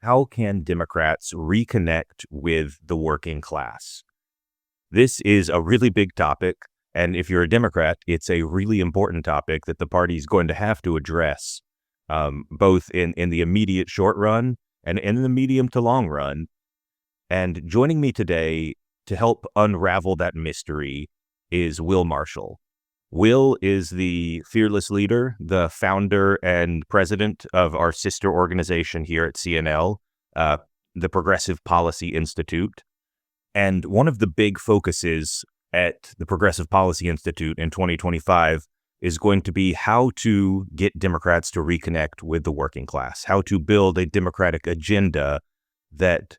How can Democrats reconnect with the working class? This is a really big topic. And if you're a Democrat, it's a really important topic that the party is going to have to address, both in the immediate short run and in the medium to long run. And joining me today to help unravel that mystery is Will Marshall. Will is the fearless leader, the founder and president of our sister organization here at CNL, the Progressive Policy Institute. And one of the big focuses at the Progressive Policy Institute in 2025 is going to be how to get Democrats to reconnect with the working class, how to build a Democratic agenda that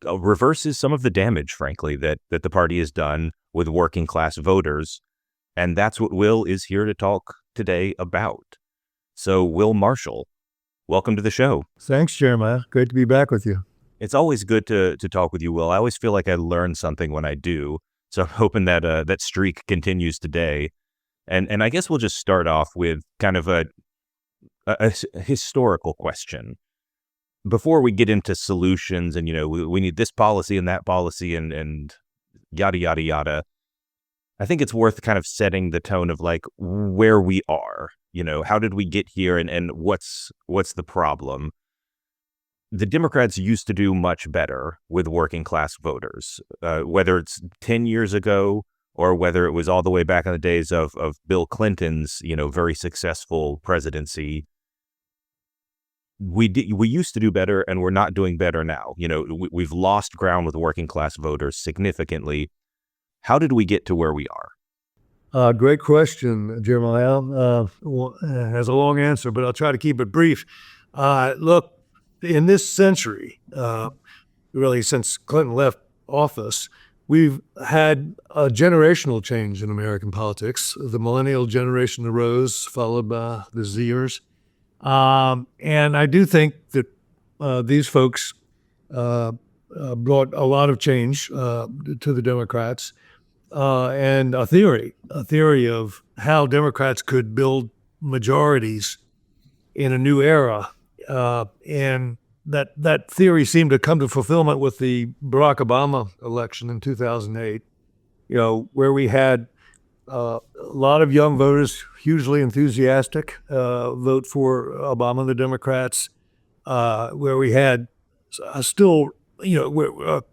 reverses some of the damage, frankly, that the party has done with working class voters. And that's what Will is here to talk today about. So, Will Marshall, welcome to the show. Thanks, Jeremiah. Great to be back with you. It's always good to talk with you, Will. I always feel like I learn something when I do. So I'm hoping that that streak continues today. And I guess we'll just start off with kind of a historical question. Before we get into solutions and, we need this policy and that policy and yada, yada, yada. I think it's worth kind of setting the tone of like where we are, how did we get here and what's the problem? The Democrats used to do much better with working class voters, whether it's 10 years ago or whether it was all the way back in the days of Bill Clinton's, very successful presidency. We used to do better and we're not doing better now. We've lost ground with working class voters significantly. How did we get to where we are? Great question, Jeremiah. Has a long answer, but I'll try to keep it brief. Look, in this century, really since Clinton left office, we've had a generational change in American politics. The millennial generation arose, followed by the Zers. And I do think that these folks brought a lot of change to the Democrats. And a theory of how Democrats could build majorities in a new era. And that theory seemed to come to fulfillment with the Barack Obama election in 2008, where we had a lot of young voters, hugely enthusiastic, vote for Obama and the Democrats, where we had still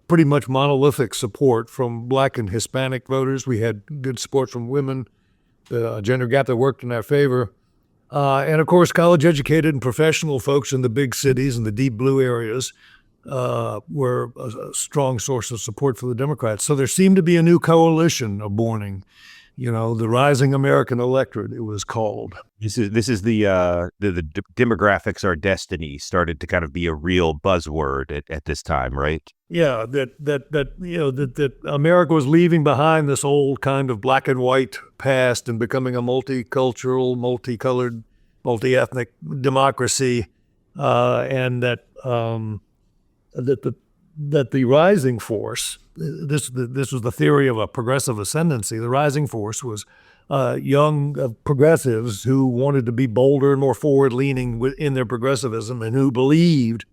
pretty much monolithic support from Black and Hispanic voters. We had good support from women, the gender gap that worked in our favor. And of course, college-educated and professional folks in the big cities and the deep blue areas were a strong source of support for the Democrats. So there seemed to be a new coalition borning. The rising American electorate, it was called. This is the demographics are destiny started to kind of be a real buzzword at this time, right? Yeah, that America was leaving behind this old kind of black and white past and becoming a multicultural, multicolored, multi-ethnic democracy, and that the rising force. This was the theory of a progressive ascendancy. The rising force was young progressives who wanted to be bolder and more forward-leaning in their progressivism and who believed,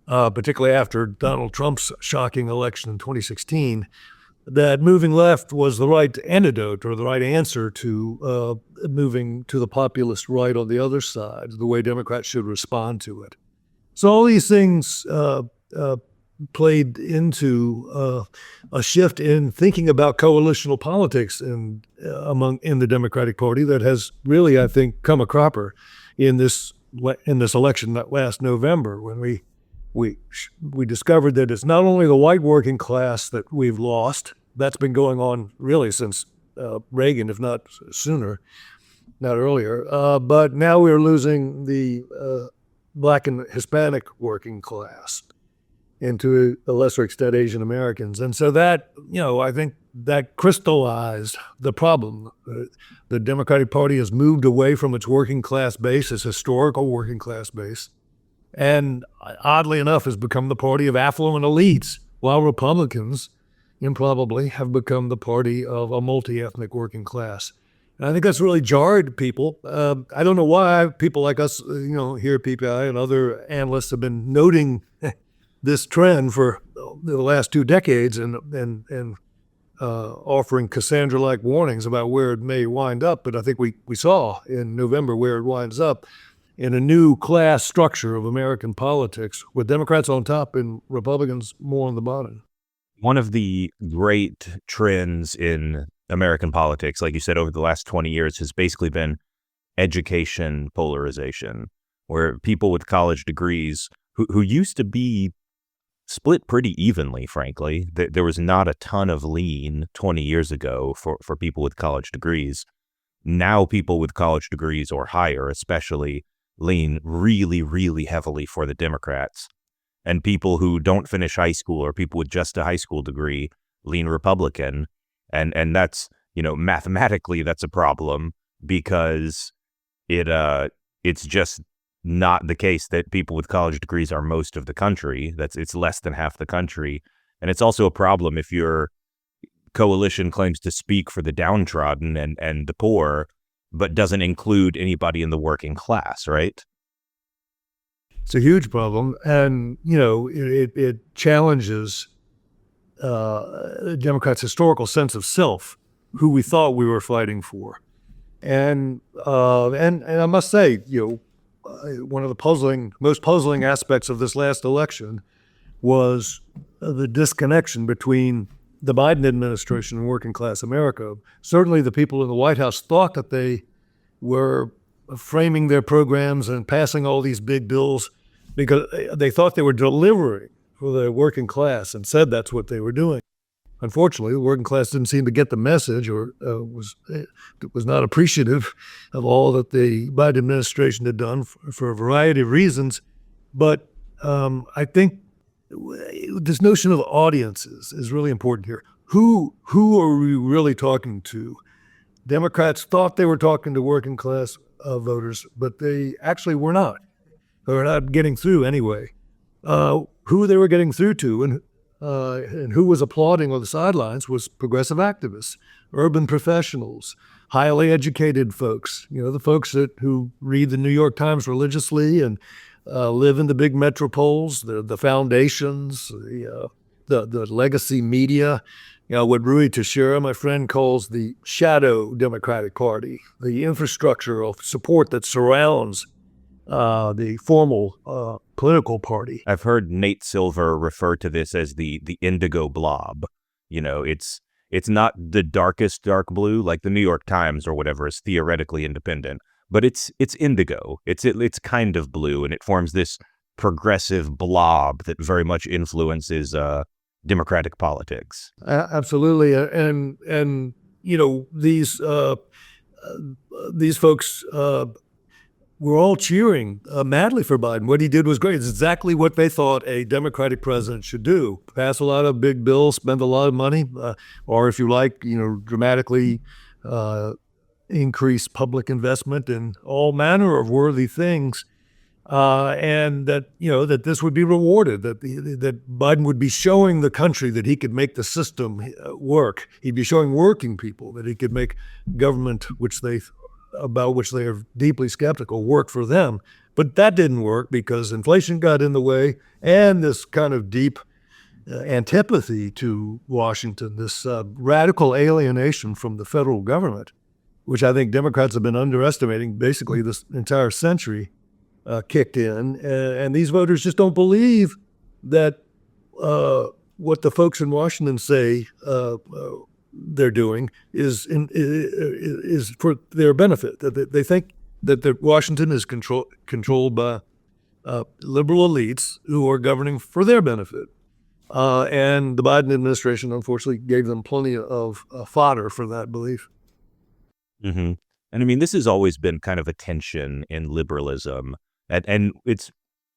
particularly after Donald Trump's shocking election in 2016, that moving left was the right antidote or the right answer to moving to the populist right on the other side, the way Democrats should respond to it. So all these things played into a shift in thinking about coalitional politics in the Democratic Party that has really, I think, come a cropper in this election that last November, when we discovered that it's not only the white working class that we've lost. That's been going on really since Reagan, if not sooner, not earlier. But now we're losing the Black and Hispanic working class, and to a lesser extent, Asian Americans. And so that, I think that crystallized the problem. The Democratic Party has moved away from its working class base, its historical working class base, and oddly enough has become the party of affluent elites, while Republicans improbably have become the party of a multi-ethnic working class. And I think that's really jarred people. I don't know why people like us, here at PPI and other analysts have been noting this trend for the last 2 decades and offering Cassandra-like warnings about where it may wind up. But I think we saw in November where it winds up in a new class structure of American politics with Democrats on top and Republicans more on the bottom. One of the great trends in American politics, like you said, over the last 20 years has basically been education polarization, where people with college degrees who used to be split pretty evenly, frankly. There was not a ton of lean 20 years ago for people with college degrees. Now people with college degrees or higher especially lean really, really heavily for the Democrats. And people who don't finish high school or people with just a high school degree lean Republican. And that's, mathematically that's a problem because it's just not the case that people with college degrees are most of the country. It's less than half the country. And it's also a problem if your coalition claims to speak for the downtrodden and the poor, but doesn't include anybody in the working class, right? It's a huge problem, and it challenges Democrats' historical sense of self, who we thought we were fighting for, and I must say, one of the most puzzling aspects of this last election was the disconnection between the Biden administration and working class America. Certainly, the people in the White House thought that they were framing their programs and passing all these big bills because they thought they were delivering for the working class and said that's what they were doing. Unfortunately, the working class didn't seem to get the message or was not appreciative of all that the Biden administration had done for a variety of reasons. But I think this notion of audiences is really important here. Who are we really talking to? Democrats thought they were talking to working class voters, but they actually were not. They were not getting through anyway. Who they were getting through to and who was applauding on the sidelines was progressive activists, urban professionals, highly educated folks, the folks who read the New York Times religiously and live in the big metropoles, the foundations, the legacy media. What Rui Teixeira, my friend, calls the shadow Democratic Party, the infrastructure of support that surrounds the formal political party. I've heard Nate Silver refer to this as the indigo blob. It's not the darkest dark blue like the New York Times or whatever is theoretically independent, but it's indigo. It's kind of blue, and it forms this progressive blob that very much influences Democratic politics. Absolutely, and these folks were all cheering madly for Biden. What he did was great. It's exactly what they thought a Democratic president should do: pass a lot of big bills, spend a lot of money, or if you like, dramatically increase public investment in all manner of worthy things. And that this would be rewarded, that Biden would be showing the country that he could make the system work. He'd be showing working people that he could make government, about which they are deeply skeptical, work for them. But that didn't work because inflation got in the way, and this kind of deep antipathy to Washington, this radical alienation from the federal government, which I think Democrats have been underestimating basically this entire century, kicked in, and these voters just don't believe that what the folks in Washington say they're doing is for their benefit. That they think that Washington is controlled by liberal elites who are governing for their benefit, and the Biden administration unfortunately gave them plenty of fodder for that belief. Mm-hmm. And I mean, this has always been kind of a tension in liberalism. And it's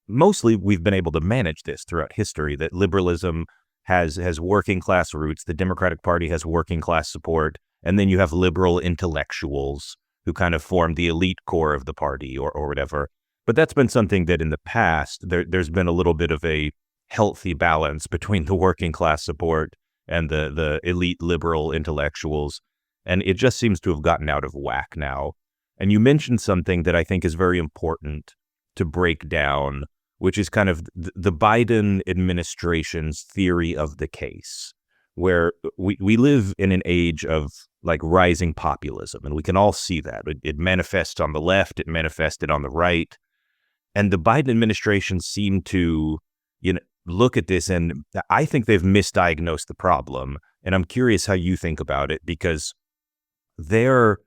mostly we've been able to manage this throughout history, that liberalism has working class roots. The Democratic Party has working class support. And then you have liberal intellectuals who kind of form the elite core of the party or whatever. But that's been something that in the past, there's been a little bit of a healthy balance between the working class support and the elite liberal intellectuals. And it just seems to have gotten out of whack now. And you mentioned something that I think is very important to break down, which is kind of the Biden administration's theory of the case, where we live in an age of like rising populism, and we can all see that. It manifests on the left, it manifested on the right. And the Biden administration seemed to, look at this, and I think they've misdiagnosed the problem. And I'm curious how you think about it, because their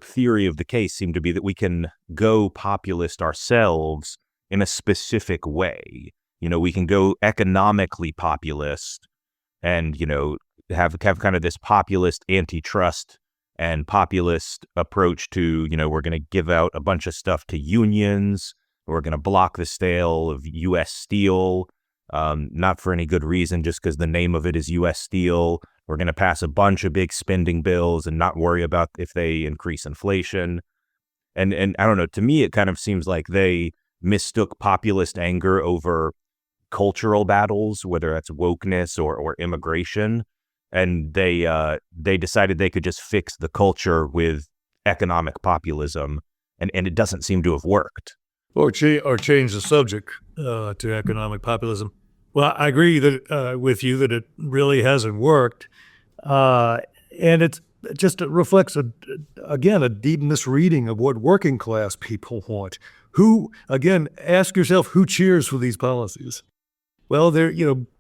theory of the case seemed to be that we can go populist ourselves in a specific way. We can go economically populist and, have kind of this populist antitrust and populist approach to, we're going to give out a bunch of stuff to unions. We're going to block the sale of U.S. steel, not for any good reason, just because the name of it is U.S. Steel. We're going to pass a bunch of big spending bills and not worry about if they increase inflation. And I don't know, to me, it kind of seems like they mistook populist anger over cultural battles, whether that's wokeness or immigration. And they decided they could just fix the culture with economic populism. And it doesn't seem to have worked. Or change the subject to economic populism. Well, I agree that with you that it really hasn't worked. And it just reflects, again, a deep misreading of what working class people want. Ask yourself, who cheers for these policies? Well,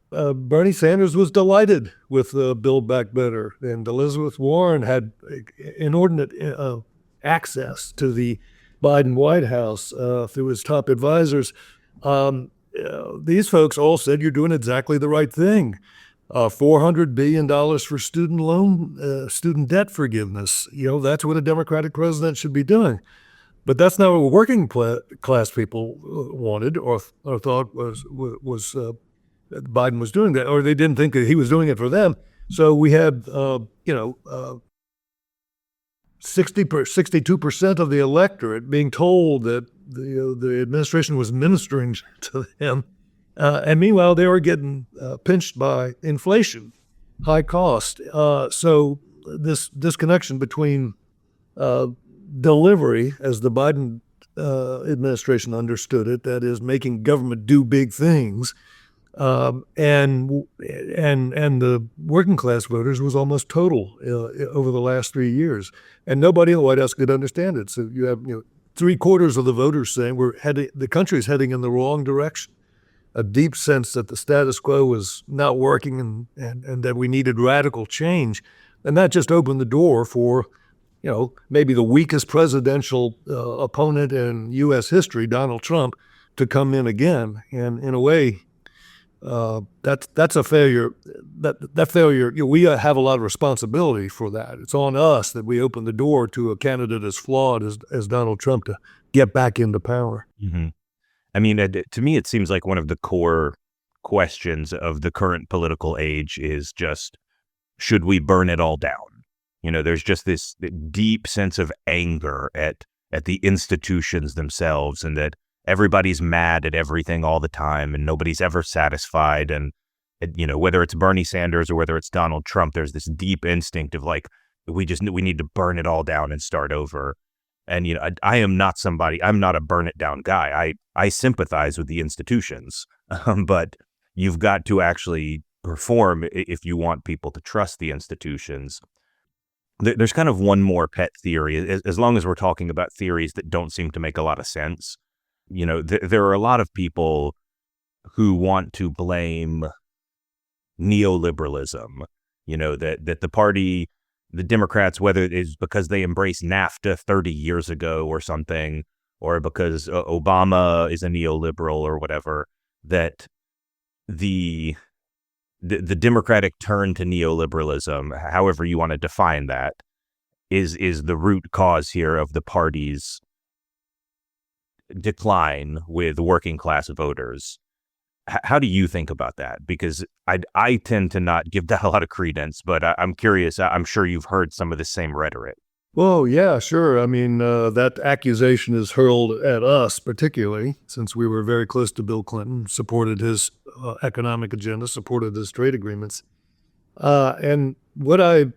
Bernie Sanders was delighted with Build Back Better, and Elizabeth Warren had inordinate access to the Biden White House through his top advisors. These folks all said you're doing exactly the right thing. $400 billion for student debt forgiveness. That's what a Democratic president should be doing. But that's not what working class people wanted or thought was Biden was doing that, or they didn't think that he was doing it for them. So we had, 62% of the electorate being told that the administration was ministering to them. And meanwhile, they were getting pinched by inflation, high cost. So this disconnection between delivery, as the Biden administration understood it, that is making government do big things, and the working class voters was almost total over the last 3 years, and nobody in the White House could understand it. So you have 3/4 of the voters saying the country's heading in the wrong direction, a deep sense that the status quo was not working and that we needed radical change, and that just opened the door for maybe the weakest presidential opponent in U.S. history, Donald Trump, to come in again, and in a way. That's a failure. That failure, we have a lot of responsibility for that. It's on us that we open the door to a candidate as flawed as Donald Trump to get back into power. Mm-hmm. I mean, to me, it seems like one of the core questions of the current political age is just, should we burn it all down? There's just this deep sense of anger at the institutions themselves, and that everybody's mad at everything all the time and nobody's ever satisfied. And, whether it's Bernie Sanders or whether it's Donald Trump, there's this deep instinct of like, we need to burn it all down and start over. And, I'm not a burn it down guy. I sympathize with the institutions, but you've got to actually perform if you want people to trust the institutions. There's kind of one more pet theory, as long as we're talking about theories that don't seem to make a lot of sense. There are a lot of people who want to blame neoliberalism, that the party, the Democrats, whether it is because they embraced NAFTA 30 years ago or something, or because Obama is a neoliberal or whatever, that the Democratic turn to neoliberalism, however you want to define that, is the root cause here of the party's decline with working class voters. How do you think about that? Because I tend to not give that a lot of credence, but I'm curious. I'm sure you've heard some of the same rhetoric. Well, yeah, sure. I mean, that accusation is hurled at us, particularly since we were very close to Bill Clinton, supported his economic agenda, supported his trade agreements. And what I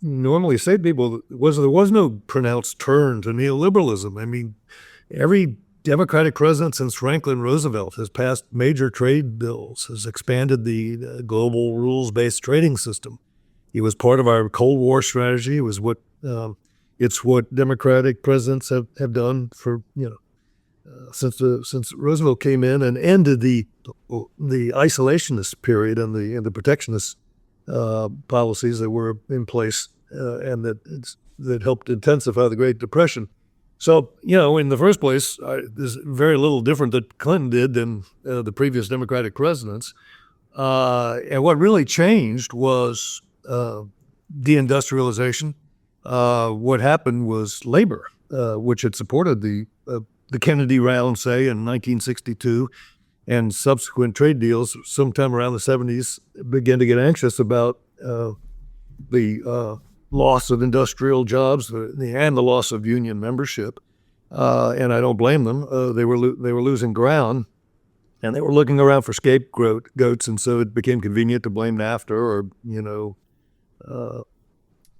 normally say to people there was no pronounced turn to neoliberalism. I mean, every Democratic president since Franklin Roosevelt has passed major trade bills, has expanded the global rules-based trading system. It was part of our Cold War strategy. It was it's what Democratic presidents have done for since Roosevelt came in and ended the isolationist period and the protectionist policies that were in place and that helped intensify the Great Depression. So, in the first place, there's very little different that Clinton did than the previous Democratic presidents. And what really changed was deindustrialization. What happened was labor, which had supported the Kennedy round, say, in 1962, and subsequent trade deals sometime around the 70s, began to get anxious about the loss of industrial jobs and the loss of union membership. And I don't blame them. They were losing ground, and they were looking around for scapegoats, and so it became convenient to blame NAFTA or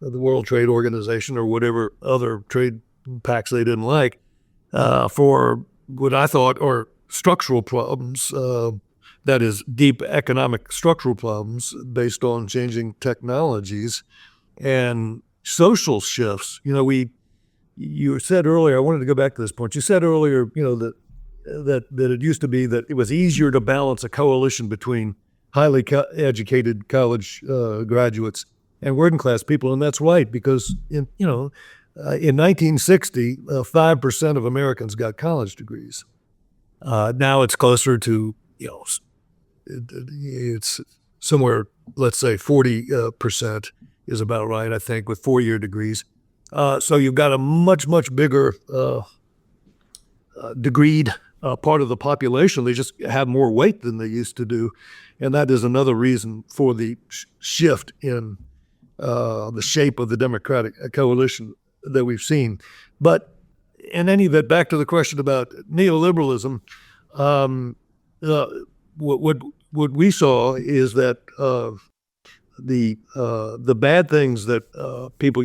the World Trade Organization or whatever other trade pacts they didn't like for what I thought are structural problems. That is, deep economic structural problems based on changing technologies and social shifts. You said earlier, I wanted to go back to this point. You said earlier, that it used to be that it was easier to balance a coalition between highly educated college graduates and working class people, and that's right, because in 1960, 5% of Americans got college degrees. Now it's closer to it's somewhere, let's say 40% is about right, I think, with 4-year degrees. So you've got a much bigger degreed part of the population. They just have more weight than they used to do, and that is another reason for the shift in the shape of the Democratic coalition that we've seen. But in any event, back to the question about neoliberalism, what we saw is that the bad things that people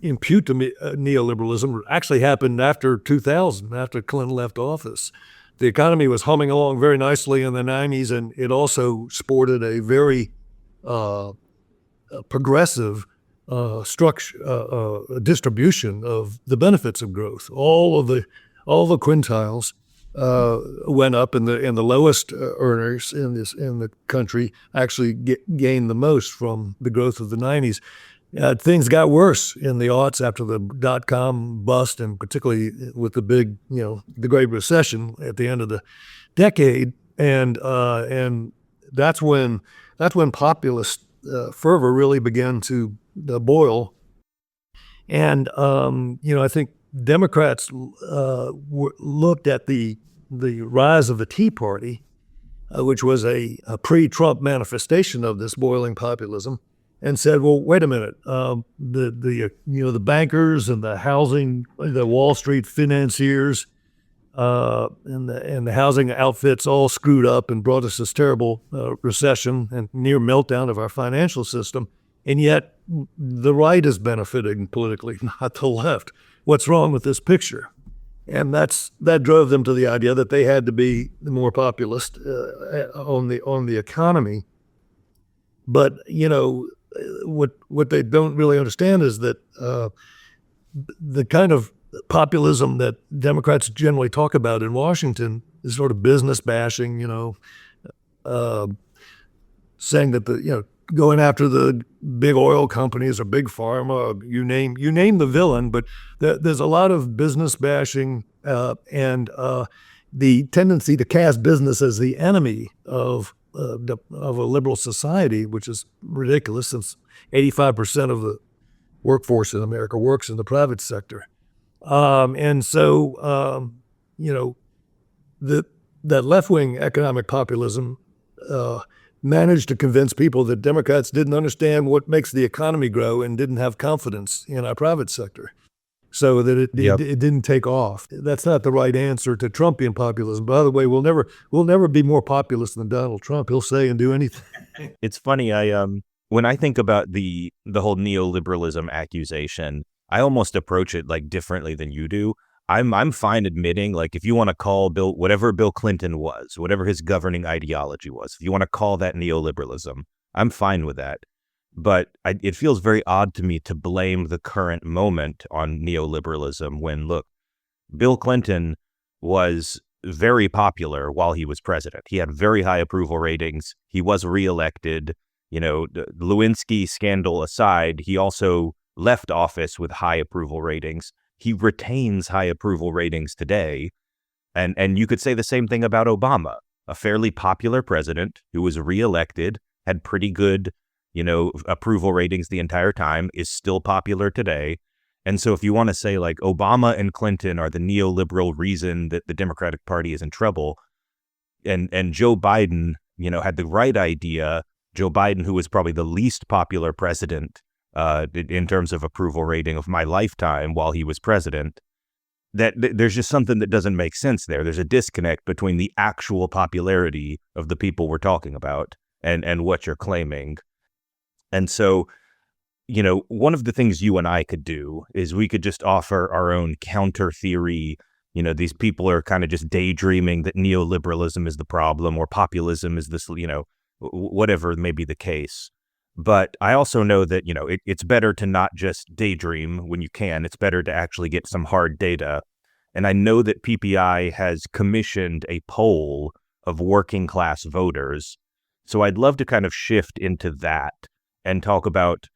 impute to neoliberalism actually happened after 2000, after Clinton left office. The economy was humming along very nicely in the 90s, and it also sported a very progressive distribution of the benefits of growth. All the quintiles went up, and the lowest earners in the country actually gained the most from the growth of the 90s. Things got worse in the aughts after the dot-com bust, and particularly with the big, the Great Recession at the end of the decade, and that's when populist fervor really began to boil. And I think Democrats looked at the rise of the Tea Party, which was a pre-Trump manifestation of this boiling populism, and said, "Well, wait a minute. The bankers and the housing, the Wall Street financiers, and the housing outfits all screwed up and brought us this terrible recession and near meltdown of our financial system. And yet, the right is benefiting politically, not the left. What's wrong with this picture?" And that drove them to the idea that they had to be more populist on the economy. But what they don't really understand is that the kind of populism that Democrats generally talk about in Washington is sort of business bashing, saying that going after the big oil companies or big pharma, you name the villain, but there's a lot of business bashing and the tendency to cast business as the enemy of a liberal society, which is ridiculous since 85% of the workforce in America works in the private sector. And so, that left-wing economic populism managed to convince people that Democrats didn't understand what makes the economy grow and didn't have confidence in our private sector, so that it didn't take off. That's not the right answer to Trumpian populism. By the way, we'll never be more populist than Donald Trump. He'll say and do anything. It's funny. when I think about the whole neoliberalism accusation, I almost approach it like differently than you do. I'm fine admitting, like, if you want to call whatever Bill Clinton was, whatever his governing ideology was, if you want to call that neoliberalism, I'm fine with that. But it feels very odd to me to blame the current moment on neoliberalism when, look, Bill Clinton was very popular while he was president. He had very high approval ratings. He was reelected. The Lewinsky scandal aside, he also left office with high approval ratings. He retains high approval ratings today. And you could say the same thing about Obama, a fairly popular president who was reelected, had pretty good, approval ratings the entire time, is still popular today. And so if you want to say like Obama and Clinton are the neoliberal reason that the Democratic Party is in trouble, and Joe Biden, had the right idea, Joe Biden, who was probably the least popular president in terms of approval rating of my lifetime while he was president, that there's just something that doesn't make sense there. There's a disconnect between the actual popularity of the people we're talking about and what you're claiming. And so, one of the things you and I could do is we could just offer our own counter theory. These people are kind of just daydreaming that neoliberalism is the problem or populism is this, whatever may be the case. But I also know that, it's better to not just daydream when you can. It's better to actually get some hard data. And I know that PPI has commissioned a poll of working class voters. So I'd love to kind of shift into that and talk about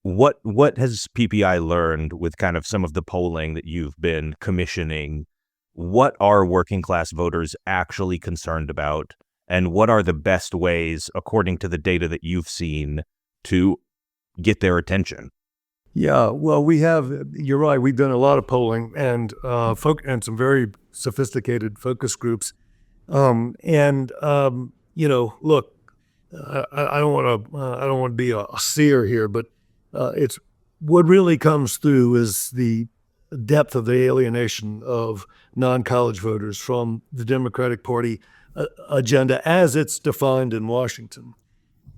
what has PPI learned with kind of some of the polling that you've been commissioning. What are working class voters actually concerned about? And what are the best ways, according to the data that you've seen, to get their attention? Yeah, well, you're right, we've done a lot of polling and some very sophisticated focus groups. Look, I don't want to be a seer here, but it's what really comes through is the depth of the alienation of non-college voters from the Democratic Party agenda as it's defined in Washington.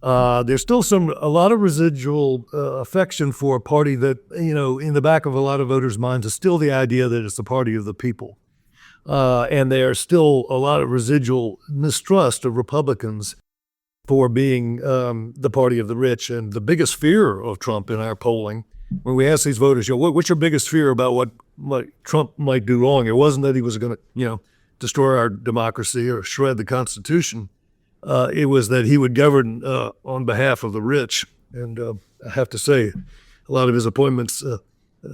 There's still a lot of residual affection for a party that, in the back of a lot of voters' minds is still the idea that it's the party of the people. And there's still a lot of residual mistrust of Republicans for being the party of the rich. And the biggest fear of Trump in our polling, when we ask these voters, what's your biggest fear about what Trump might do wrong? It wasn't that he was going to, destroy our democracy or shred the Constitution. It was that he would govern on behalf of the rich. And I have to say, a lot of his appointments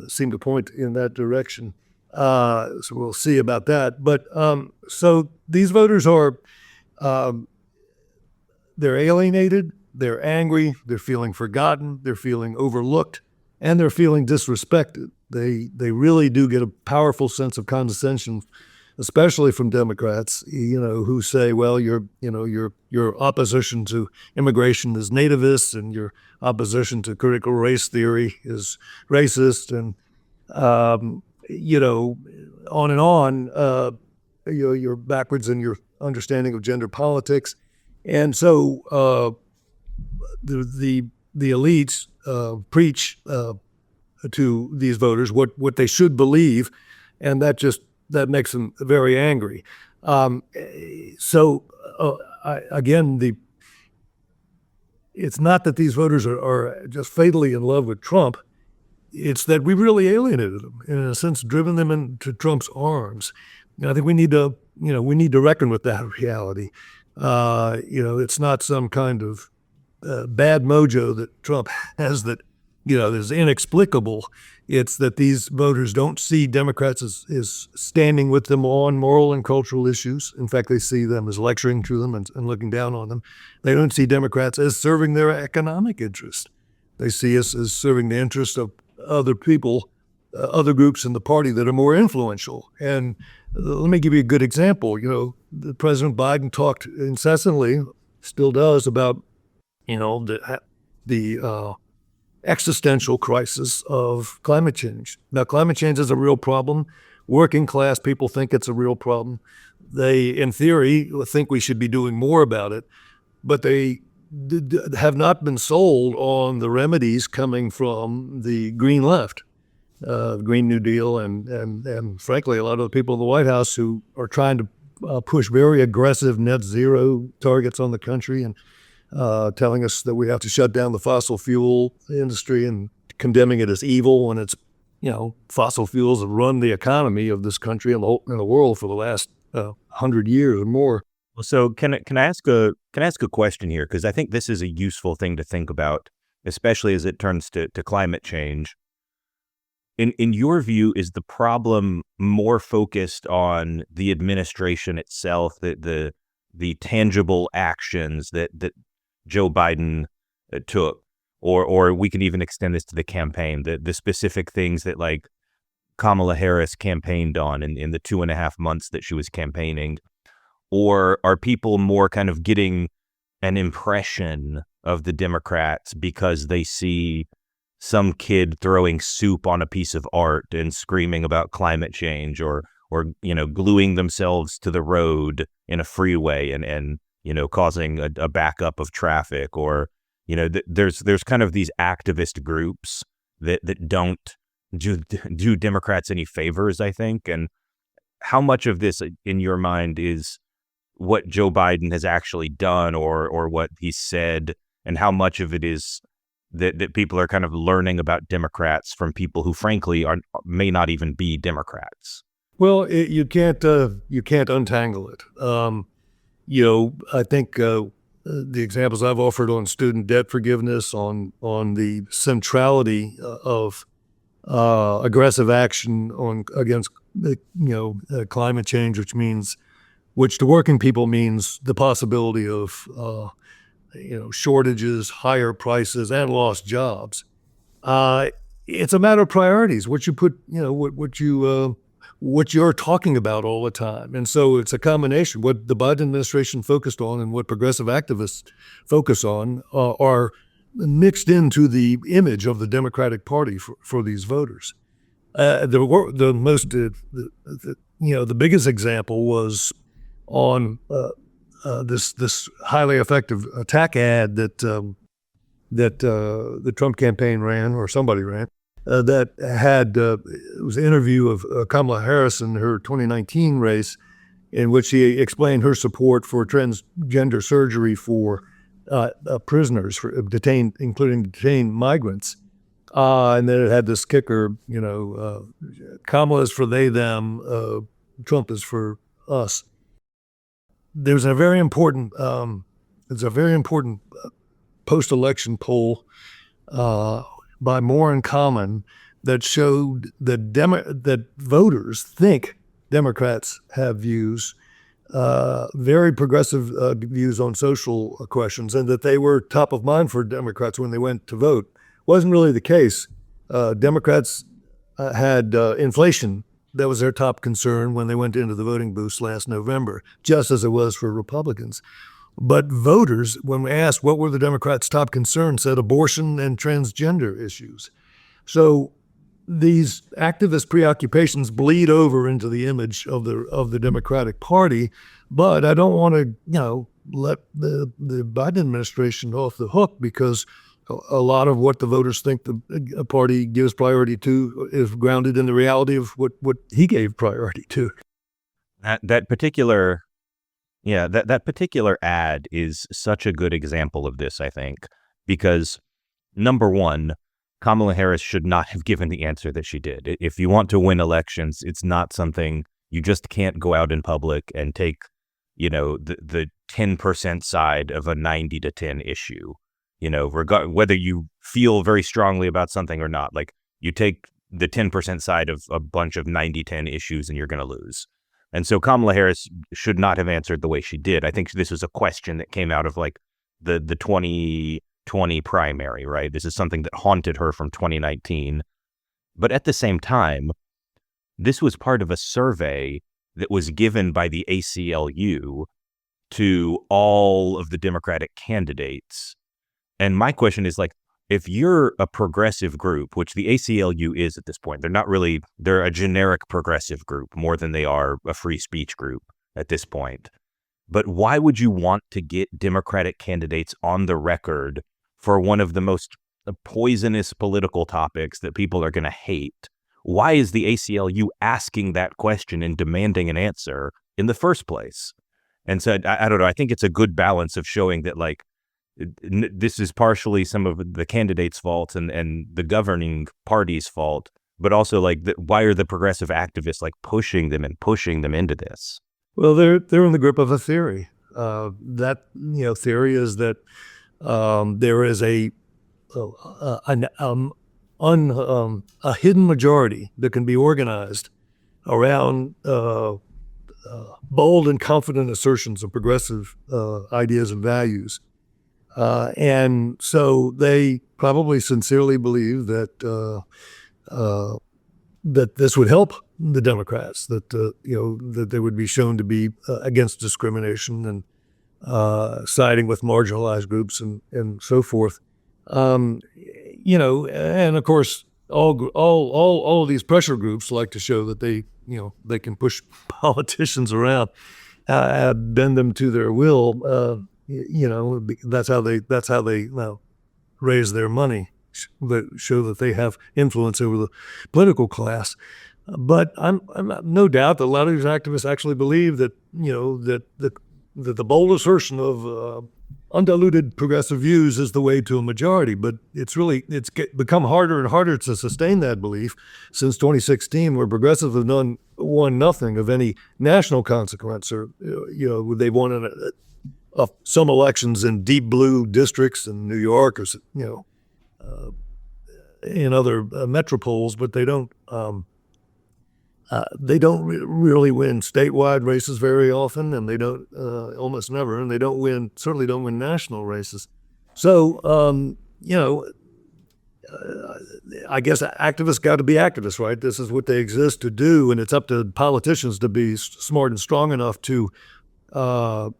seem to point in that direction. So we'll see about that. But so these voters are, they're alienated, they're angry, they're feeling forgotten, they're feeling overlooked, and they're feeling disrespected. They really do get a powerful sense of condescension, especially from Democrats, who say, well, your opposition to immigration is nativist, and your opposition to critical race theory is racist, and on and on. You're backwards in your understanding of gender politics, and so the elites preach to these voters what they should believe, and that makes them very angry. It's not that these voters are just fatally in love with Trump. It's that we really alienated them, and in a sense, driven them into Trump's arms. And I think we need to reckon with that reality. It's not some kind of bad mojo that Trump has that, is inexplicable. It's that these voters don't see Democrats as standing with them on moral and cultural issues. In fact, they see them as lecturing to them and looking down on them. They don't see Democrats as serving their economic interest. They see us as serving the interest of other people, other groups in the party that are more influential. And let me give you a good example. President Biden talked incessantly, still does, about, the existential crisis of climate change. Now, climate change is a real problem. Working class people think it's a real problem. They, in theory, think we should be doing more about it, but they have not been sold on the remedies coming from the Green Left, Green New Deal, and frankly, a lot of the people in the White House who are trying to push very aggressive net zero targets on the country and telling us that we have to shut down the fossil fuel industry and condemning it as evil when it's, fossil fuels have run the economy of this country and the world for the last 100 years or more. Well, so can I ask a question here? Because I think this is a useful thing to think about, especially as it turns to climate change. In your view, is the problem more focused on the administration itself, the tangible actions that Joe Biden took, or we can even extend this to the campaign, the specific things that like Kamala Harris campaigned on in the 2.5 months that she was campaigning? Or are people more kind of getting an impression of the Democrats because they see some kid throwing soup on a piece of art and screaming about climate change, or gluing themselves to the road in a freeway and causing a backup of traffic, or there's kind of these activist groups that don't do Democrats any favors, I think. And how much of this in your mind is what Joe Biden has actually done or what he said, and how much of it is that people are kind of learning about Democrats from people who frankly may not even be Democrats? Well, you can't untangle it. I think the examples I've offered on student debt forgiveness, on the centrality of aggressive action against climate change, which to working people means the possibility of shortages, higher prices, and lost jobs. It's a matter of priorities. What you put, what you're talking about all the time, and so it's a combination. What the Biden administration focused on and what progressive activists focus on are mixed into the image of the Democratic Party for these voters. The biggest example was on this highly effective attack ad that the Trump campaign ran, or somebody ran, that had it was an interview of Kamala Harris in her 2019 race, in which she explained her support for transgender surgery for prisoners, including detained migrants. And then it had this kicker, Kamala is for they, them, Trump is for us. There's a very important post-election poll by More in Common that showed that voters think Democrats have very progressive views on social questions, and that they were top of mind for Democrats when they went to vote. Wasn't really the case. Democrats had inflation. That was their top concern when they went into the voting booths last November, just as it was for Republicans. But voters, when we asked what were the Democrats' top concerns, said abortion and transgender issues. So these activist preoccupations bleed over into the image of the Democratic Party. But I don't want to, let the Biden administration off the hook, because a lot of what the voters think the party gives priority to is grounded in the reality of what he gave priority to. That particular ad is such a good example of this, I think, because number one, Kamala Harris should not have given the answer that she did. If you want to win elections, it's not something you just can't go out in public and take, the 10% side of a 90-10 issue. Whether you feel very strongly about something or not, like you take the 10% side of a bunch of 90-10 issues and you're going to lose. And so Kamala Harris should not have answered the way she did. I think this was a question that came out of like the 2020 primary, right? This is something that haunted her from 2019. But at the same time, this was part of a survey that was given by the ACLU to all of the Democratic candidates. And my question is, like, if you're a progressive group, which the ACLU is at this point, they're a generic progressive group more than they are a free speech group at this point. but why would you want to get Democratic candidates on the record for one of the most poisonous political topics that people are going to hate? Why is the ACLU asking that question and demanding an answer in the first place? And so I don't know. I think it's a good balance of showing that, like, this is partially some of the candidates' fault and the governing party's fault, but also, like, why are the progressive activists, like, pushing them into this? Well, they're in the grip of a theory. That theory is that there is a hidden majority that can be organized around bold and confident assertions of progressive ideas and values. And so they probably sincerely believe that that this would help the Democrats, that that they would be shown to be against discrimination and siding with marginalized groups and so forth. And of course, all of these pressure groups like to show that they can push politicians around, bend them to their will. That's how they raise their money, that show that they have influence over the political class. But I'm no doubt that a lot of these activists actually believe that that the bold assertion of undiluted progressive views is the way to a majority. But it's become harder and harder to sustain that belief since 2016, where progressives have won nothing of any national consequence, or they've won some elections in deep blue districts in New York, or in other metropoles, but they don't really win statewide races very often, and they don't almost never, and they certainly don't win national races. So I guess activists got to be activists, right? This is what they exist to do, and it's up to politicians to be smart and strong enough to know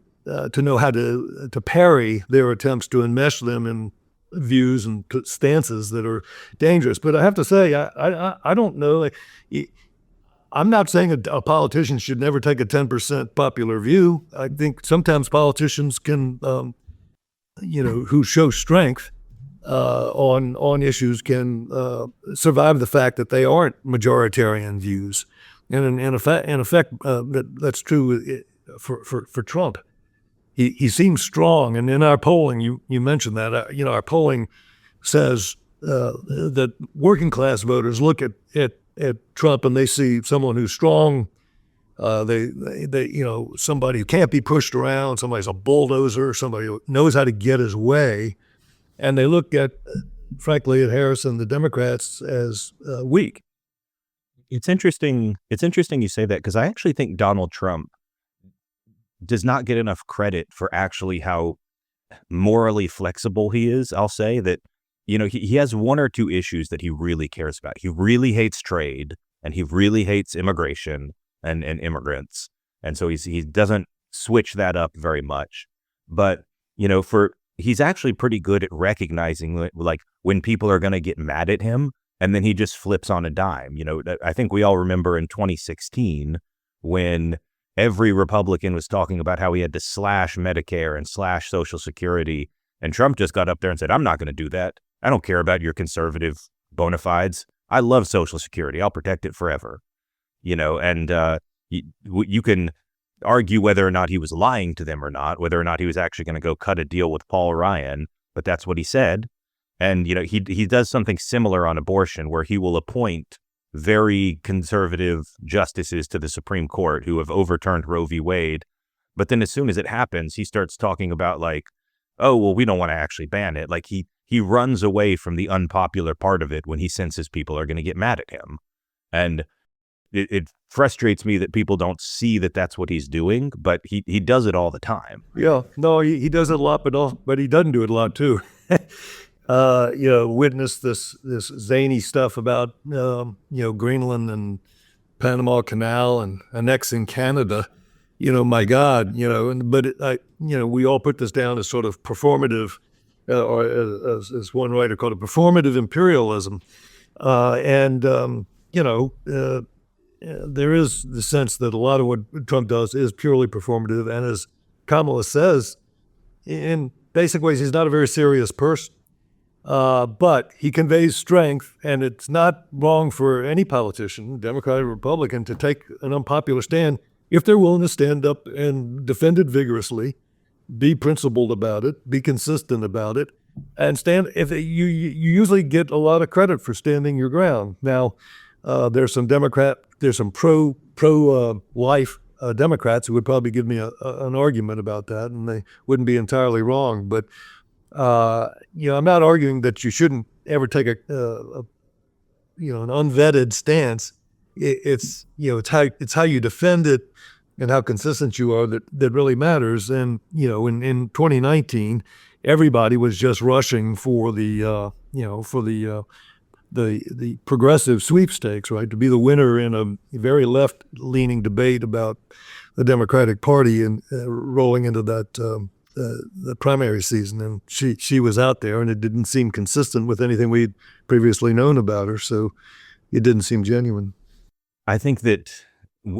how to parry their attempts to enmesh them in views and stances that are dangerous. But I have to say, I don't know. I'm not saying a politician should never take a 10% popular view. I think sometimes politicians can, who show strength on issues, can survive the fact that they aren't majoritarian views. And in effect, that's true for Trump. He seems strong, and in our polling, you mentioned that. Our polling says that working class voters look at Trump and they see someone who's strong. They somebody who can't be pushed around. Somebody's a bulldozer. Somebody who knows how to get his way, and they look frankly, at Harris and the Democrats as weak. It's interesting. It's interesting you say that, because I actually think Donald Trump does not get enough credit for actually how morally flexible he is. I'll say that, he has one or two issues that he really cares about. He really hates trade, and he really hates immigration and immigrants. And so he doesn't switch that up very much. But, he's actually pretty good at recognizing, like, when people are going to get mad at him, and then he just flips on a dime. I think we all remember in 2016 when every Republican was talking about how he had to slash Medicare and slash Social Security. And Trump just got up there and said, I'm not going to do that. I don't care about your conservative bona fides. I love Social Security. I'll protect it forever. And you can argue whether or not he was lying to them or not, whether or not he was actually going to go cut a deal with Paul Ryan, but that's what he said. And, he does something similar on abortion, where he will appoint very conservative justices to the Supreme Court who have overturned Roe v. Wade. But then as soon as it happens, he starts talking about, like, oh, well, we don't want to actually ban it. Like, he runs away from the unpopular part of it when he senses people are going to get mad at him. And it frustrates me that people don't see that that's what he's doing, but he does it all the time. Yeah, no, he does it a lot, but he doesn't do it a lot too. Witness this zany stuff about Greenland and Panama Canal and annexing Canada. My God, but we all put this down as sort of performative, or as one writer called it, performative imperialism. There is the sense that a lot of what Trump does is purely performative and is Kamala says, in basic ways, he's not a very serious person. But he conveys strength, and it's not wrong for any politician, Democrat or Republican, to take an unpopular stand if they're willing to stand up and defend it vigorously, be principled about it, be consistent about it, and stand. If you usually get a lot of credit for standing your ground. Now, there's some pro-life Democrats who would probably give me an argument about that, and they wouldn't be entirely wrong. But I'm not arguing that you shouldn't ever take an unvetted stance. It's how you defend it and how consistent you are that really matters. And in 2019, everybody was just rushing for the progressive sweepstakes, right? To be the winner in a very left-leaning debate about the Democratic Party and rolling into that the primary season. And she was out there, and it didn't seem consistent with anything we'd previously known about her. So it didn't seem genuine. I think that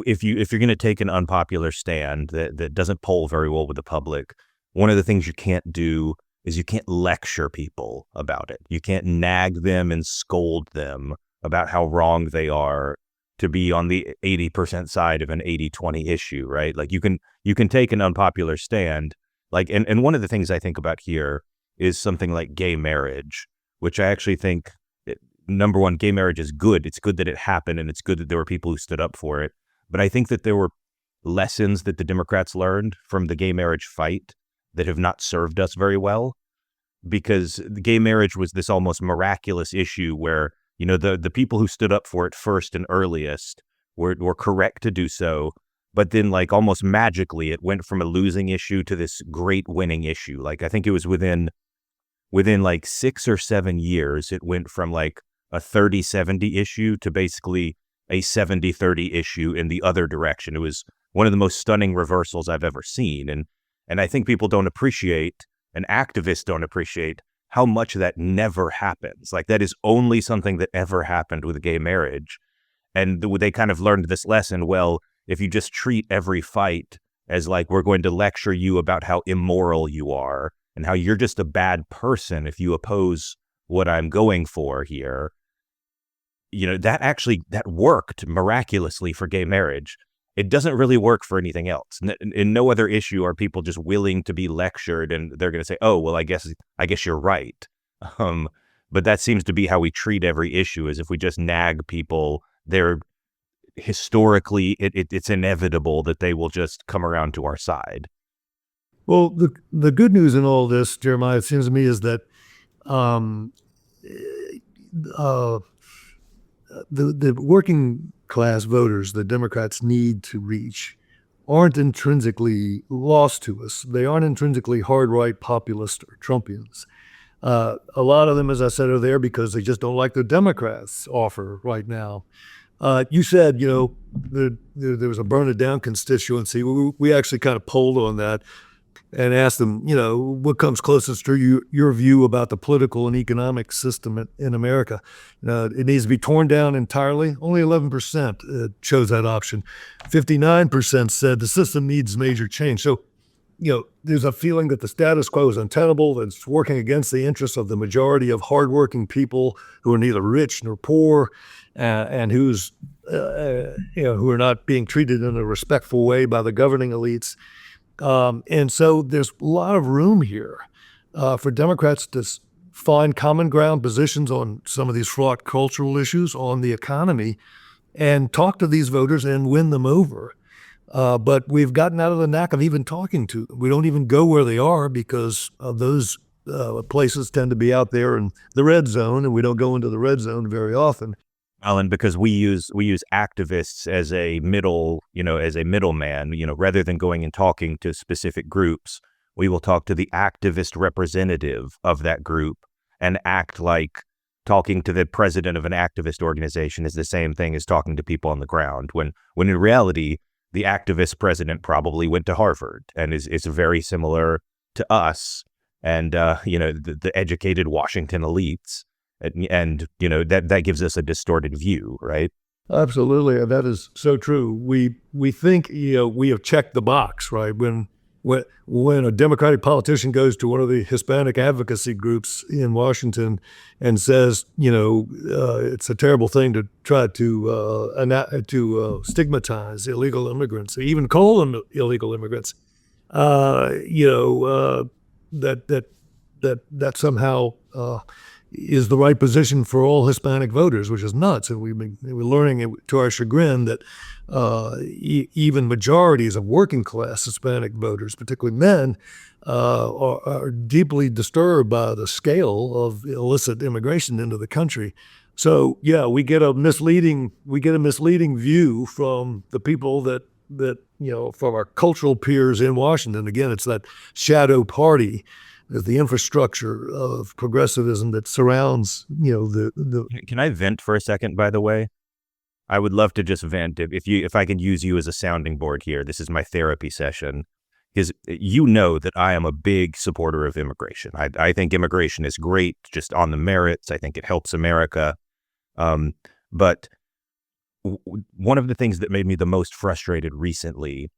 if you're going to take an unpopular stand that doesn't poll very well with the public, one of the things you can't do is you can't lecture people about it. You can't nag them and scold them about how wrong they are to be on the 80% side of an 80-20 issue, right? Like you can take an unpopular stand, like, and one of the things I think about here is something like gay marriage, which I actually think, number one, gay marriage is good. It's good that it happened, and it's good that there were people who stood up for it. But I think that there were lessons that the Democrats learned from the gay marriage fight that have not served us very well, because the gay marriage was this almost miraculous issue where, the people who stood up for it first and earliest were correct to do so. But then, like, almost magically, it went from a losing issue to this great winning issue. Like, I think it was within like 6 or 7 years, it went from like a 30-70 issue to basically a 70-30 issue in the other direction. It was one of the most stunning reversals I've ever seen. And I think people don't appreciate, and activists don't appreciate, how much that never happens. Like, that is only something that ever happened with gay marriage. And they kind of learned this lesson. Well, if you just treat every fight as like, we're going to lecture you about how immoral you are and how you're just a bad person if you oppose what I'm going for here, that worked miraculously for gay marriage. It doesn't really work for anything else. In no other issue are people just willing to be lectured, and they're going to say, "Oh, well, I guess you're right." But that seems to be how we treat every issue: is if we just nag people, they're historically it's inevitable that they will just come around to our side. Well, the good news in all this, Jeremiah, it seems to me, is that the working class voters the Democrats need to reach aren't intrinsically lost to us. They aren't intrinsically hard-right populist or Trumpians. A lot of them, as I said, are there because they just don't like the Democrats' offer right now. You said, there was a burn it down constituency. We actually kind of polled on that and asked them, what comes closest to your view about the political and economic system in America. It needs to be torn down entirely. Only 11% chose that option. 59% said the system needs major change. So, there's a feeling that the status quo is untenable, that it's working against the interests of the majority of hardworking people who are neither rich nor poor, and who are not being treated in a respectful way by the governing elites. And so there's a lot of room here for Democrats to find common ground positions on some of these fraught cultural issues, on the economy, and talk to these voters and win them over. But we've gotten out of the knack of even talking to them. We don't even go where they are because those places tend to be out there in the red zone, and we don't go into the red zone very often. Alan, because we use activists as a middleman, rather than going and talking to specific groups, we will talk to the activist representative of that group and act like talking to the president of an activist organization is the same thing as talking to people on the ground, when in reality, the activist president probably went to Harvard and is very similar to us and, the educated Washington elites. And that gives us a distorted view, right? Absolutely. That is so true. We think, we have checked the box, right? When when a Democratic politician goes to one of the Hispanic advocacy groups in Washington and says, it's a terrible thing to try to stigmatize illegal immigrants, even call them illegal immigrants, that somehow is the right position for all Hispanic voters, which is nuts. And we're learning to our chagrin that even majorities of working class Hispanic voters, particularly men, are deeply disturbed by the scale of illicit immigration into the country. So yeah, we get a misleading view from the people that from our cultural peers in Washington. Again, it's that shadow party, the infrastructure of progressivism that surrounds, the. Can I vent for a second, by the way? I would love to just vent. If I can use you as a sounding board here, this is my therapy session, because that I am a big supporter of immigration. I think immigration is great just on the merits. I think it helps America. But one of the things that made me the most frustrated recently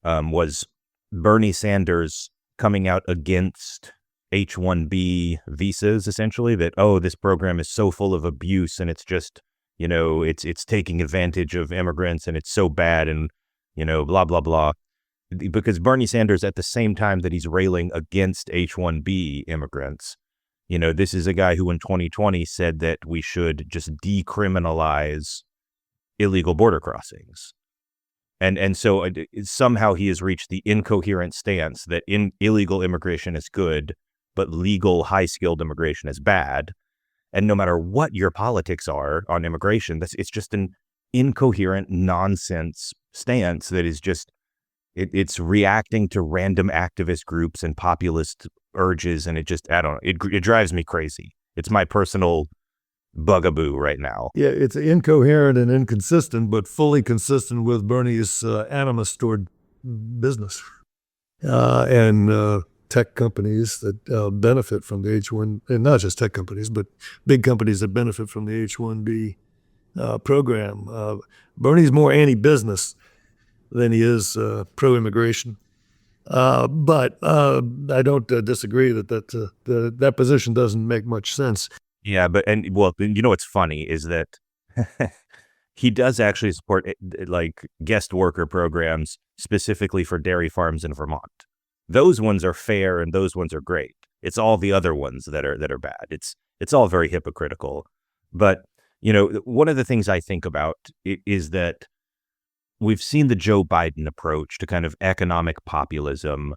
was Bernie Sanders coming out against H-1B visas, essentially, that, this program is so full of abuse and it's just, it's taking advantage of immigrants and it's so bad and, blah, blah, blah. Because Bernie Sanders, at the same time that he's railing against H-1B immigrants, this is a guy who in 2020 said that we should just decriminalize illegal border crossings. And so somehow he has reached the incoherent stance that illegal immigration is good, but legal high-skilled immigration is bad. And no matter what your politics are on immigration, it's just an incoherent nonsense stance that is just, it's reacting to random activist groups and populist urges. And it drives me crazy. It's my personal bugaboo right now. Yeah, it's incoherent and inconsistent, but fully consistent with Bernie's animus toward business and tech companies that benefit from the H-1, and not just tech companies, but big companies that benefit from the H-1B program. Bernie's more anti-business than he is pro-immigration. But I don't disagree that position doesn't make much sense. Yeah, what's funny is that he does actually support like guest worker programs specifically for dairy farms in Vermont. Those ones are fair and those ones are great. It's all the other ones that are bad. It's all very hypocritical. But, one of the things I think about is that we've seen the Joe Biden approach to kind of economic populism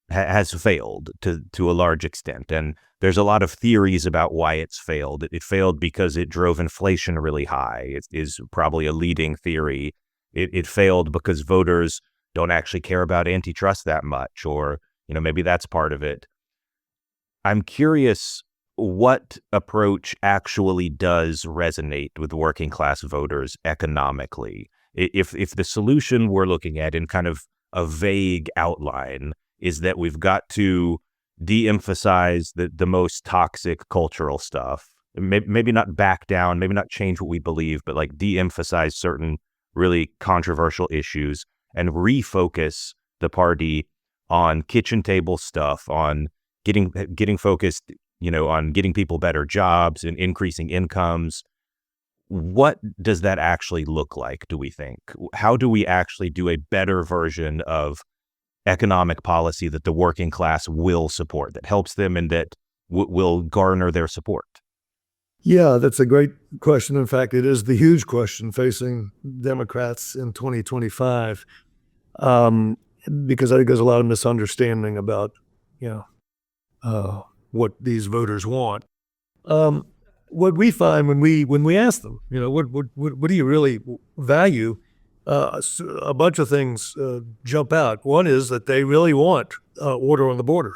has failed to a large extent. And there's a lot of theories about why it's failed. It failed because it drove inflation really high. It is probably a leading theory. It failed because voters don't actually care about antitrust that much, or, maybe that's part of it. I'm curious what approach actually does resonate with working class voters economically. If the solution we're looking at in kind of a vague outline is that we've got to de-emphasize the most toxic cultural stuff, maybe not back down, maybe not change what we believe, but like de-emphasize certain really controversial issues and refocus the party on kitchen table stuff, on getting focused, on getting people better jobs and increasing incomes. What does that actually look like, do we think? How do we actually do a better version of economic policy that the working class will support, that helps them and that will garner their support? Yeah, that's a great question. In fact, it is the huge question facing Democrats in 2025, because I think there's a lot of misunderstanding about, what these voters want. What we find when we ask them, what do you really value? A bunch of things jump out. One is that they really want order on the border.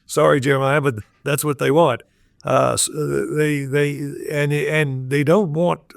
Sorry, Jeremiah, but that's what they want. They don't want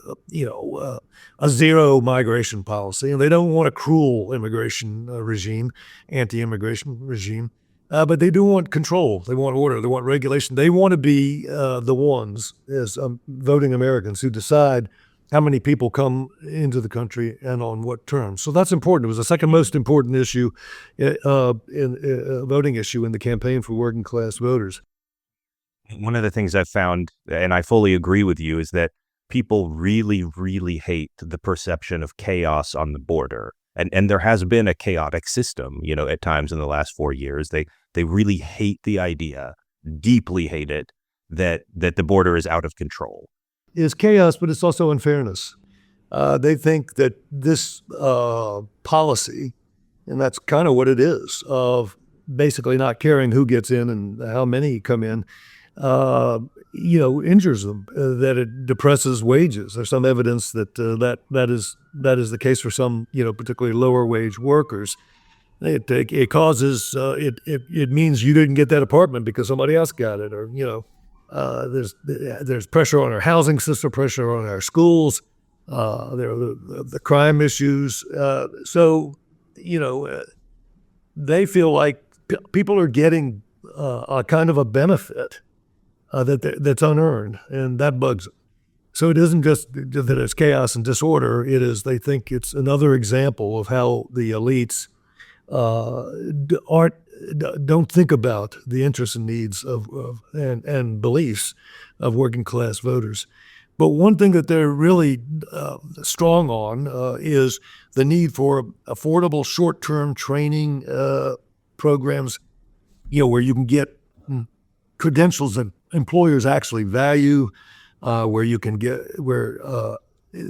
a zero migration policy, and they don't want a cruel immigration regime, anti-immigration regime. But they do want control. They want order. They want regulation. They want to be the ones, as voting Americans, who decide how many people come into the country and on what terms. So that's important. It was the second most important issue, voting issue in the campaign for working class voters. One of the things I've found, and I fully agree with you, is that people really, really hate the perception of chaos on the border. And there has been a chaotic system, at times in the last 4 years. They really hate the idea, deeply hate it, that the border is out of control. It's chaos, but it's also unfairness. They think that this policy, and that's kind of what it is, of basically not caring who gets in and how many come in, injures them, that it depresses wages. There's some evidence that that is the case for some, particularly lower wage workers. It causes, it means you didn't get that apartment because somebody else got it, or, there's pressure on our housing system, pressure on our schools, there are the crime issues. They feel like people are getting a kind of a benefit that's unearned, and that bugs them. So it isn't just that it's chaos and disorder. It is, they think it's another example of how the elites don't think about the interests and needs and beliefs of working class voters. But one thing that they're really strong on is the need for affordable short-term training programs, where you can get credentials that employers actually value, where you can get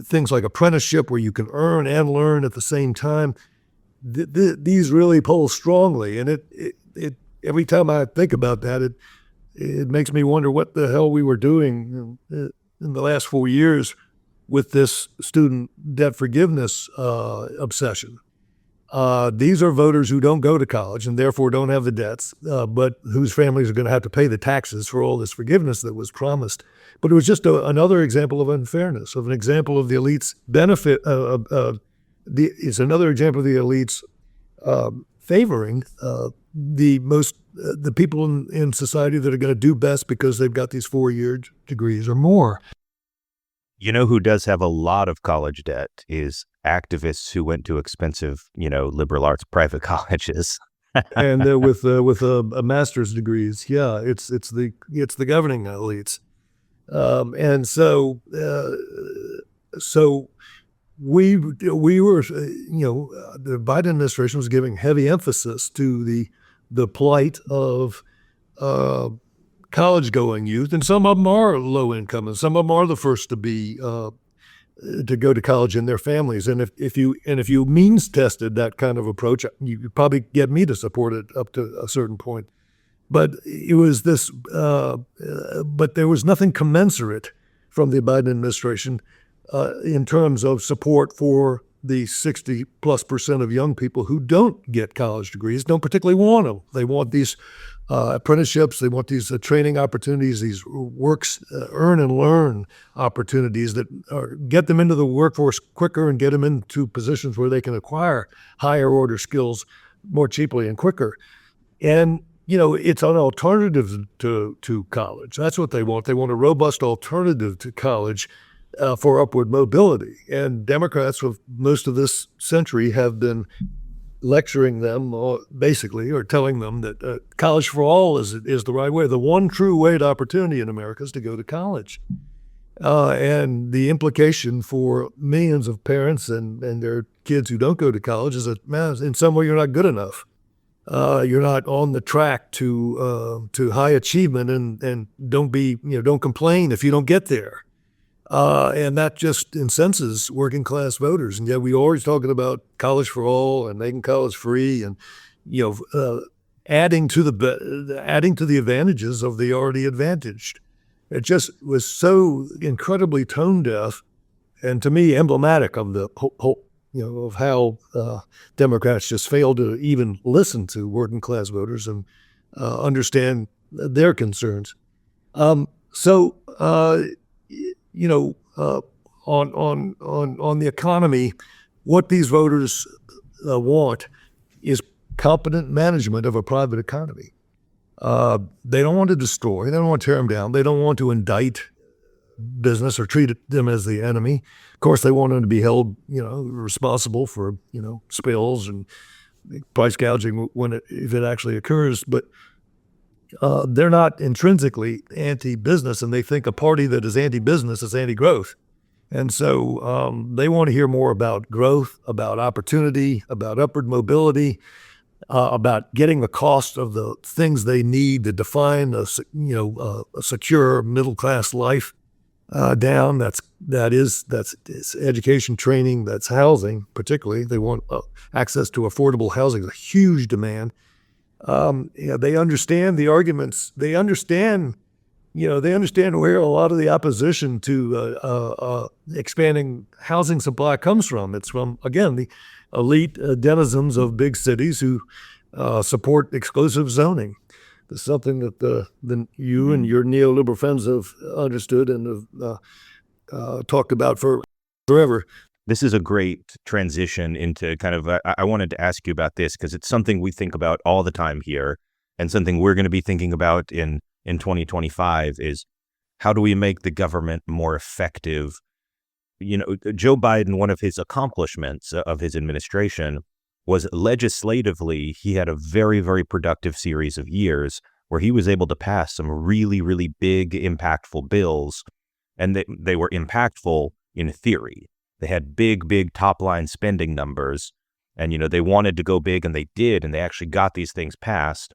things like apprenticeship, where you can earn and learn at the same time. These really pull strongly, and it every time I think about that, it makes me wonder what the hell we were doing in the last 4 years with this student debt forgiveness obsession. These are voters who don't go to college and therefore don't have the debts, but whose families are going to have to pay the taxes for all this forgiveness that was promised. But it was just another example of unfairness, of an example of the elites' benefit. It's another example of the elites favoring the people in society that are going to do best because they've got these 4-year degrees or more. Who does have a lot of college debt is activists who went to expensive, liberal arts private colleges. And with a master's degrees, yeah, it's the governing elites, and so we were, the Biden administration was giving heavy emphasis to the plight of college-going youth, and some of them are low income, and some of them are the first to go to college in their families. And if you means tested that kind of approach, you could probably get me to support it up to a certain point. But it was this, but there was nothing commensurate from the Biden administration in terms of support for the 60+% of young people who don't get college degrees, don't particularly want them. They want these apprenticeships, they want these training opportunities, these earn and learn opportunities that get them into the workforce quicker and get them into positions where they can acquire higher order skills more cheaply and quicker. And it's an alternative to college. That's what they want. They want a robust alternative to college for upward mobility. And Democrats of most of this century have been lecturing them, basically, or telling them that college for all is the right way. The one true way to opportunity in America is to go to college. And the implication for millions of parents and their kids who don't go to college is that, man, in some way you're not good enough. You're not on the track to high achievement, and don't complain if you don't get there. And that just incenses working class voters. And yet we always talking about college for all and making college free, and adding to the advantages of the already advantaged. It just was so incredibly tone deaf, and to me emblematic of the whole, of how Democrats just failed to even listen to working class voters and understand their concerns. On the economy, what these voters want is competent management of a private economy. They don't want to destroy. They don't want to tear them down. They don't want to indict business or treat them as the enemy. Of course, they want them to be held, responsible for, spills and price gouging if it actually occurs. But they're not intrinsically anti-business, and they think a party that is anti-business is anti-growth. And so they want to hear more about growth, about opportunity, about upward mobility, about getting the cost of the things they need to define a secure middle class life down. That's education, training, that's housing. Particularly, they want access to affordable housing. It's a huge demand. They understand the arguments. They understand where a lot of the opposition to expanding housing supply comes from. It's from, again, the elite denizens of big cities who support exclusive zoning. It's something that you and your neoliberal friends have understood and have talked about forever. This is a great transition into kind of, I wanted to ask you about this because it's something we think about all the time here, and something we're going to be thinking about in 2025 is how do we make the government more effective? Joe Biden, one of his accomplishments of his administration was legislatively, he had a very, very productive series of years where he was able to pass some really, really big, impactful bills. And they were impactful in theory. They had big, big top line spending numbers. And, they wanted to go big, and they did. And they actually got these things passed.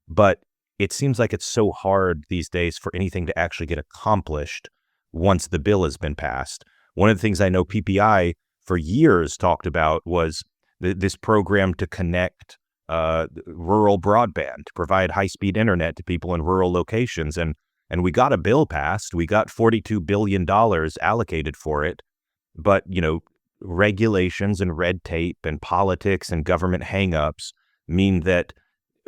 But it seems like it's so hard these days for anything to actually get accomplished once the bill has been passed. One of the things I know PPI for years talked about was this program to connect rural broadband, to provide high-speed internet to people in rural locations. And we got a bill passed. We got $42 billion allocated for it. But, regulations and red tape and politics and government hangups mean that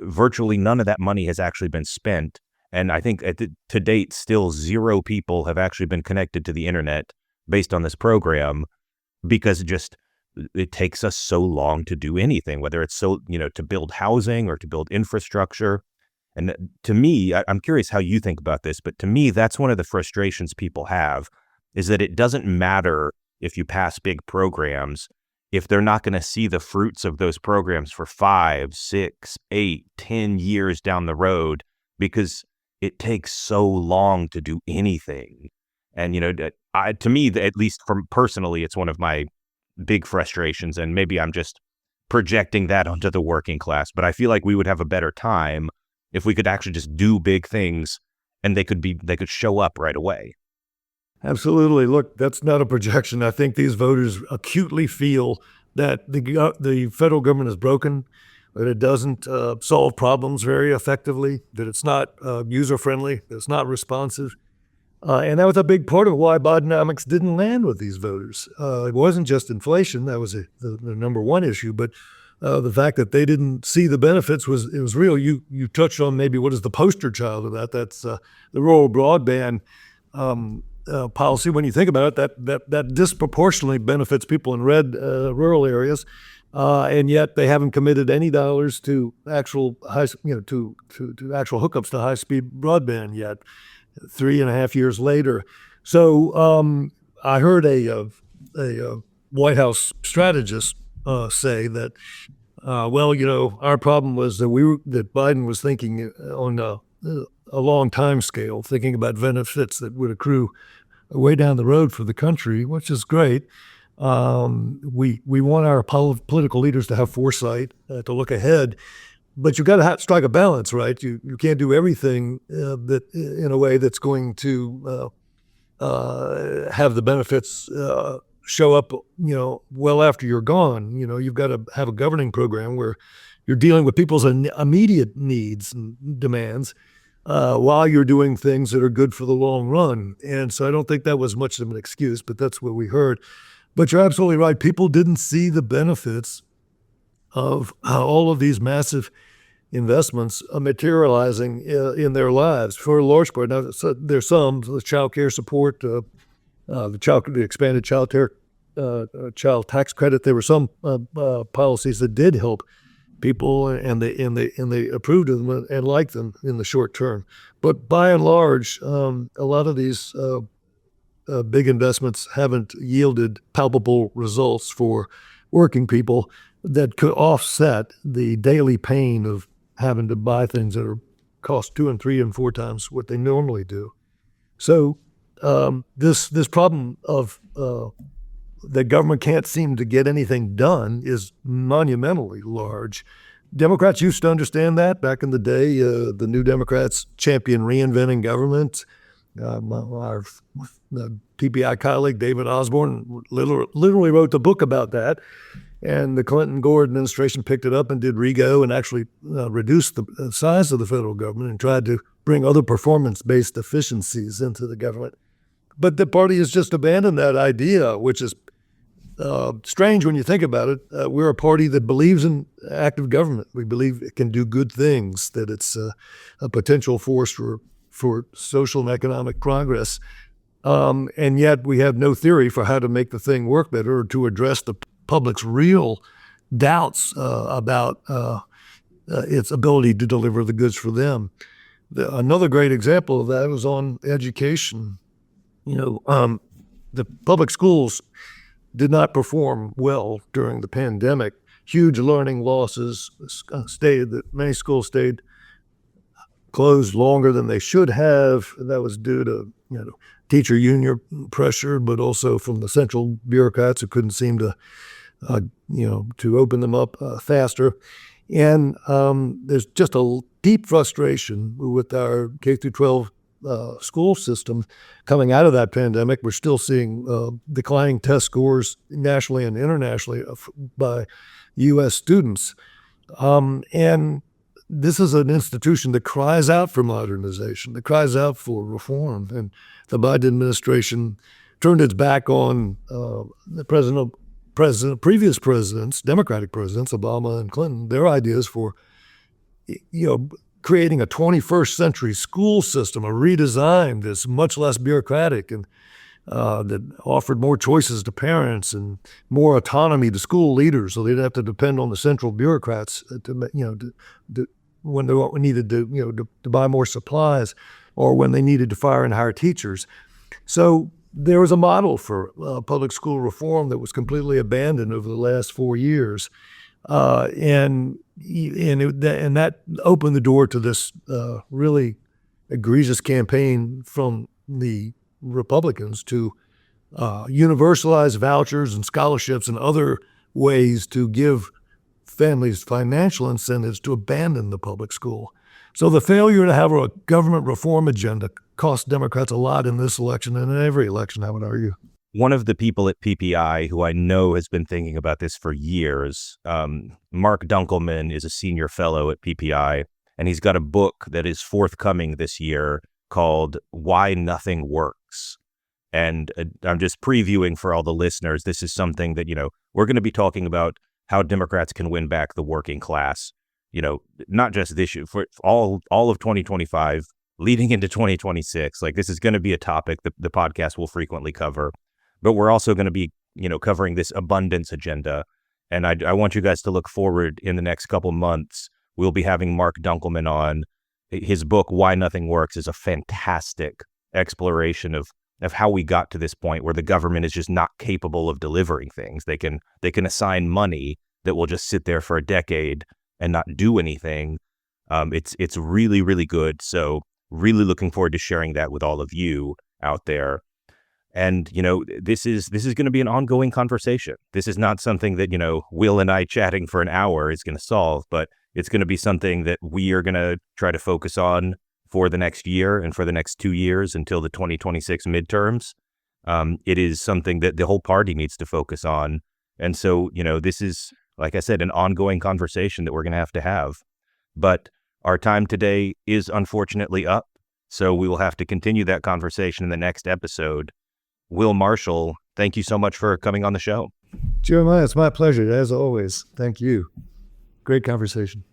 virtually none of that money has actually been spent. And I think to date, still 0 people have actually been connected to the internet based on this program, because it takes us so long to do anything, whether it's to build housing or to build infrastructure. And to me, I'm curious how you think about this, but to me, that's one of the frustrations people have, is that it doesn't matter if you pass big programs if they're not going to see the fruits of those programs for 5, 6, 8, 10 years down the road, because it takes so long to do anything. And, to me, at least from personally, it's one of my big frustrations, and maybe I'm just projecting that onto the working class, but I feel like we would have a better time if we could actually just do big things and they could show up right away. Absolutely. Look, that's not a projection. I think these voters acutely feel that the federal government is broken, that it doesn't solve problems very effectively, that it's not user-friendly, that it's not responsive. And that was a big part of why Bidenomics didn't land with these voters. It wasn't just inflation. That was the number one issue. But the fact that they didn't see the benefits was real. You touched on maybe what is the poster child of that. That's the rural broadband policy. When you think about it, that disproportionately benefits people in red rural areas, and yet they haven't committed any dollars to actual to actual hookups to high speed broadband yet. 3.5 years later. So I heard a White House strategist say that, our problem was that Biden was thinking on a long time scale, thinking about benefits that would accrue way down the road for the country, which is great. We want our political leaders to have foresight, to look ahead. But you've got to strike a balance, right? You can't do everything that in a way that's going to have the benefits show up, well after you're gone. You've got to have a governing program where you're dealing with people's immediate needs and demands while you're doing things that are good for the long run. And so I don't think that was much of an excuse, but that's what we heard. But you're absolutely right. People didn't see the benefits of all of these massive investments materializing in their lives for a large part. Now, there's some, the child care support, the expanded child tax credit. There were some policies that did help people, and they approved of them and liked them in the short term. But by and large, a lot of these big investments haven't yielded palpable results for working people that could offset the daily pain of having to buy things that are cost 2 and 3 and 4 times what they normally do. So this problem of that government can't seem to get anything done is monumentally large. Democrats used to understand that back in the day. The New Democrats championed reinventing government. Our PPI colleague, David Osborne, literally wrote the book about that. And the Clinton-Gore administration picked it up and did RIGO and actually reduced the size of the federal government and tried to bring other performance-based efficiencies into the government. But the party has just abandoned that idea, which is strange when you think about it. We're a party that believes in active government. We believe it can do good things, that it's a potential force for social and economic progress. And yet we have no theory for how to make the thing work better or to address the public's real doubts about its ability to deliver the goods for them. Another great example of that was on education. The public schools did not perform well during the pandemic. Huge learning losses many schools stayed closed longer than they should have. That was due to teacher union pressure, but also from the central bureaucrats who couldn't seem to open them up faster. And there's just a deep frustration with our K through 12 school system coming out of that pandemic. We're still seeing declining test scores nationally and internationally by U.S. students. And this is an institution that cries out for modernization, that cries out for reform. And the Biden administration turned its back on previous presidents, Democratic presidents, Obama and Clinton, their ideas for, creating a 21st century school system, a redesign that's much less bureaucratic and that offered more choices to parents and more autonomy to school leaders, so they didn't have to depend on the central bureaucrats when they needed to buy more supplies or when they needed to fire and hire teachers. So there was a model for public school reform that was completely abandoned over the last 4 years. And that opened the door to this really egregious campaign from the Republicans to universalize vouchers and scholarships and other ways to give families financial incentives to abandon the public school. So the failure to have a government reform agenda cost Democrats a lot in this election and in every election, I would argue. One of the people at PPI who I know has been thinking about this for years, Mark Dunkelman, is a senior fellow at PPI, and he's got a book that is forthcoming this year called Why Nothing Works. And I'm just previewing for all the listeners. This is something that, we're going to be talking about how Democrats can win back the working class, not just this year, for all of 2025, leading into 2026. Like, this is going to be a topic that the podcast will frequently cover. But we're also going to be, covering this abundance agenda. And I want you guys to look forward in the next couple months. We'll be having Mark Dunkelman on. His book, Why Nothing Works, is a fantastic exploration of how we got to this point where the government is just not capable of delivering things. They can assign money that will just sit there for a decade and not do anything. It's really, really good. So really looking forward to sharing that with all of you out there. And, this is going to be an ongoing conversation. This is not something that, Will and I chatting for an hour is going to solve, but it's going to be something that we are going to try to focus on for the next year and for the next 2 years until the 2026 midterms. It is something that the whole party needs to focus on. And so, this is, like I said, an ongoing conversation that we're going to have. But our time today is unfortunately up. So we will have to continue that conversation in the next episode. Will Marshall, thank you so much for coming on the show. Jeremiah, it's my pleasure, as always. Thank you. Great conversation.